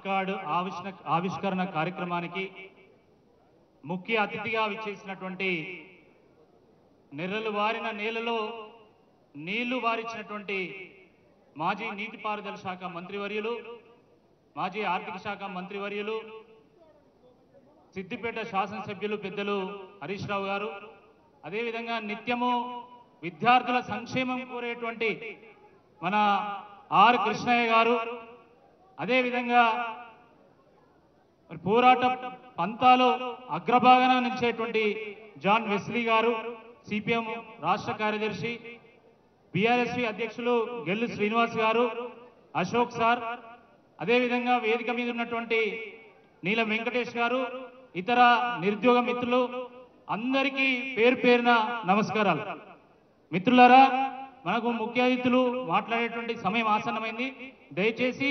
Card ఆవిష్కరణ కార్యక్రమానికి ముఖ్య అతిథిగా విచ్చేసినటువంటి నెర్రలు వారిన నేలలో నీళ్లు వారించినటువంటి మాజీ నీటిపారుదల శాఖ మంత్రివర్యులు, మాజీ ఆర్థిక శాఖ మంత్రివర్యులు, సిద్దిపేట శాసనసభ్యులు పెద్దలు హరీష్ రావు గారు, అదేవిధంగా నిత్యము విద్యార్థుల సంక్షేమం కోరేటువంటి మన ఆర్ కృష్ణయ్య గారు, అదేవిధంగా పోరాట పంతాలో అగ్రభాగాన నిలిచేటువంటి జాన్ వెస్లీ గారు, సిపిఎం రాష్ట్ర కార్యదర్శి, బీఆర్ఎస్పీ అధ్యక్షులు గెల్లు శ్రీనివాస్ గారు, అశోక్ సార్, అదేవిధంగా వేదిక మీద ఉన్నటువంటి నీలం వెంకటేష్ గారు, ఇతర నిరుద్యోగ మిత్రులు అందరికీ పేరు పేరున నమస్కారాలు. మిత్రులారా, మనకు ముఖ్య అతిథులు మాట్లాడేటువంటి సమయం ఆసన్నమైంది. దయచేసి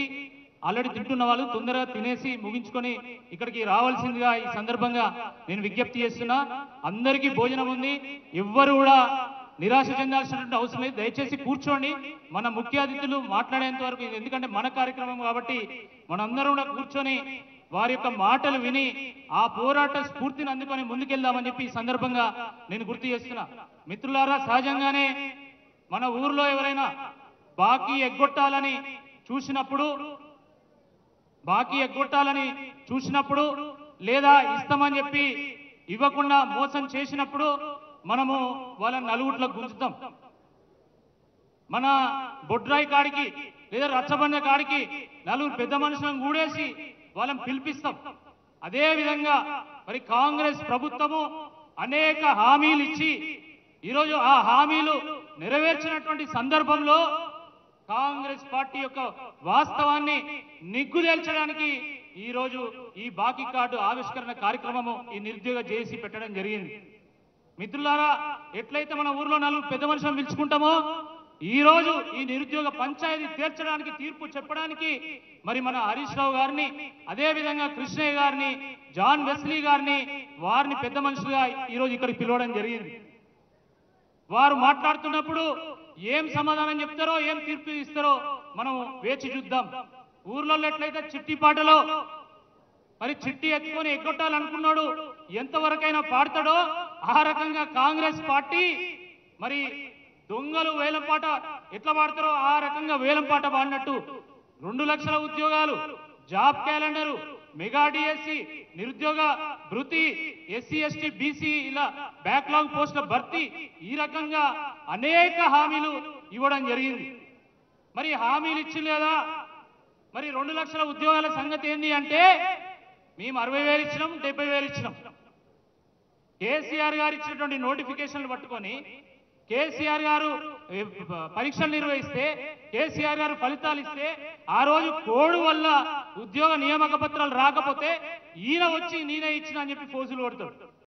ఆల్రెడీ తింటున్న వాళ్ళు తొందరగా తినేసి ముగించుకొని ఇక్కడికి రావాల్సిందిగా ఈ సందర్భంగా నేను విజ్ఞప్తి చేస్తున్నా. అందరికీ భోజనం ఉంది, ఎవ్వరు కూడా నిరాశ చెందాల్సినటువంటి అవసరం లేదు. దయచేసి కూర్చోండి, మన ముఖ్య అతిథులు మాట్లాడేంత వరకు. ఎందుకంటే మన కార్యక్రమం కాబట్టి మనందరం కూడా కూర్చొని వారి యొక్క మాటలు విని ఆ పోరాట స్ఫూర్తిని అందుకొని ముందుకెళ్దామని చెప్పి ఈ సందర్భంగా నేను గుర్తు చేస్తున్నా. మిత్రులారా, సహజంగానే మన ఊర్లో ఎవరైనా బాకీ ఎగ్గొట్టాలని చూసినప్పుడు లేదా ఇస్తామని చెప్పి ఇవ్వకుండా మోసం చేసినప్పుడు మనము వాళ్ళని నలుగుట్లకు గుంజుతాం. మన బొడ్రాయి కాడికి లేదా రచ్చబండ కాడికి నలుగురు పెద్ద మనుషులను కూడేసి వాళ్ళని పిలిపిస్తాం. అదే విధంగా మరి కాంగ్రెస్ ప్రభుత్వము అనేక హామీలు ఇచ్చి ఈరోజు ఆ హామీలు నెరవేర్చినటువంటి సందర్భంలో కాంగ్రెస్ పార్టీ యొక్క వాస్తవాన్ని నిగ్గుదేల్చడానికి ఈరోజు ఈ బాకీ కార్డు ఆవిష్కరణ కార్యక్రమము ఈ నిరుద్యోగ జేఏసీ పెట్టడం జరిగింది. మిత్రులారా, ఎట్లయితే మన ఊర్లో నలుగురు పెద్ద మనుషులను పిలుచుకుంటామో ఈ రోజు ఈ నిరుద్యోగ పంచాయతీ తీర్చడానికి, తీర్పు చెప్పడానికి మరి మన హరీష్ రావు గారిని, అదేవిధంగా కృష్ణయ్య గారిని, జాన్ వెస్లీ గారిని, వారిని పెద్ద మనుషులుగా ఈరోజు ఇక్కడికి పిలవడం జరిగింది. వారు మాట్లాడుతున్నప్పుడు ఏం సమాధానం చెప్తారో, ఏం తీర్పు ఇస్తారో మనం వేచి చూద్దాం. ఊర్లలో ఎట్లయితే చిట్టి పాటలో మరి చిట్టి ఎత్తుకొని ఎగ్గొట్టాలనుకున్నాడు, ఎంతవరకైనా పాడతాడో ఆ రకంగా కాంగ్రెస్ పార్టీ మరి దొంగలు వేలం పాట ఎట్లా పాడతారో ఆ రకంగా వేలం పాట పాడినట్టు 2 లక్షల ఉద్యోగాలు, జాబ్ క్యాలెండరు, మెగా డిఎస్సి, నిరుద్యోగ భృతి, ఎస్సీ ఎస్టీ బీసీ ఇలా బ్యాక్లాగ్ పోస్టుల భర్తీ, ఈ రకంగా అనేక హామీలు ఇవ్వడం జరిగింది. మరి హామీలు ఇచ్చి లేదా మరి 2 లక్షల ఉద్యోగాల సంగతి ఏంటి అంటే మేము 60,000 ఇచ్చినాం, 70,000 ఇచ్చినాం. కేసీఆర్ గారు ఇచ్చినటువంటి నోటిఫికేషన్లు పట్టుకొని కేసీఆర్ గారు పరీక్షలు నిర్వహిస్తే, కేసీఆర్ గారు ఫలితాలు ఇస్తే ఆ రోజు కోడ్ వల్ల ఉద్యోగ నియామక పత్రాలు రాకపోతే ఈయన వచ్చి నేనే ఇచ్చిన అని చెప్పి ఫోజులు కొడతాడు.